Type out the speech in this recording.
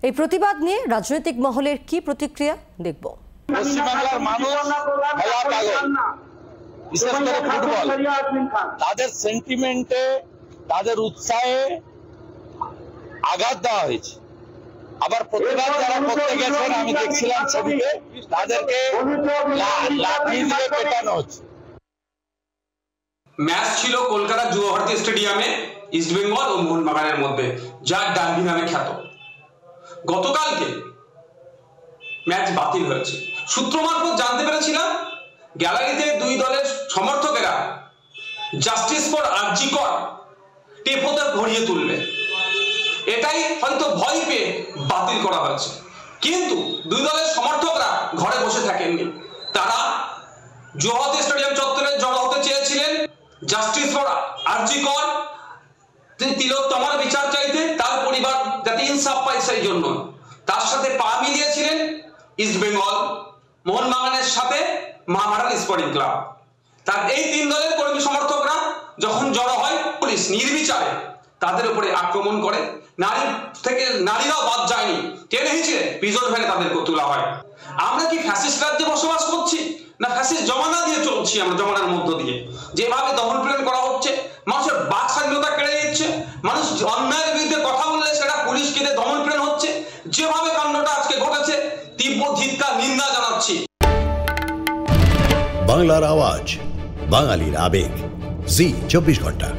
এই প্রতিবাদ নিয়ে রাজনৈতিক মহলের কি প্রতিক্রিয়া দেখব। পশ্চিমবাংলার মানুষ খেলা পাগল, বিশেষ করে ফুটবল। তাদের সেন্টিমেন্টে, তাদের উৎসাহে আঘাত দেওয়া হয়েছে। আবার প্রতিবাদ যারা করতে গেছেন, আমি দেখছিলাম ছবিতে, তাদেরকে লাঠি দিয়ে পেটানো হচ্ছে। ম্যাচ ছিল কলকাতা যুব ভারতী স্টেডিয়ামে ইস্টবেঙ্গল ও মোহনবাগানের মধ্যে, যার ডার্বি নামে খ্যাত। গতকালকে ম্যাচ বাতিল হয়েছে। সূত্র মারফত জানতে পেরেছিলাম গ্যালারিতে দুই দলের সমর্থকেরা জাস্টিস ফর আরজি কর টেপোতে ভরিয়ে তুলবে, এটাই হয়তো ভয় পেয়ে বাতিল করা হয়েছে। কিন্তু দুই দলের সমর্থকরা ঘরে বসে থাকেননি, তারা যুব ভারতী স্টেডিয়াম চত্বরে জড়ো হতে চেয়েছিলেন জাস্টিস ফর আরজি কর, তিলোত্তমার বিচার চাইতে, তার পরিবার যাতে ইনসাফ পায় সেই জন্য। তার সাথে পা মিলিয়েছিলেন ইস্টবেঙ্গল, মোহনবাগানের সাথে মহামারান স্পোর্টিং ক্লাব। তার এই তিন দলের কর্মী সমর্থকরা যখন জড়ো হয়, পুলিশ নির্বিচারে তাদের উপরে আক্রমণ করে। নারীরাও বাদ যায়নি, টেনে হিঁচড়ে প্রিজন ভ্যানে তাদেরকে তোলা হয়। আমরা কি ফ্যাসিস্ট রাজ্যে বসবাস করছি, না ফ্যাসিস্ট জমানা দিয়ে চলছি? আমরা জমানার মধ্য দিয়ে যেভাবে দমন পীড়ন করা হচ্ছে, মানুষের বাক স্বাধীনতা কেড়ে নিচ্ছে, মানুষ অন্যায়ের বিরুদ্ধে কথা বললে সেটা পুলিশকে দিয়ে দমন পীড়ন হচ্ছে, যেভাবে কাণ্ডটা আজকে ঘটেছে, তীব্র ধিক্কার নিন্দা জানাচ্ছি। বাংলার আওয়াজ, বাঙালির আবেগ, জি 24 ঘন্টা।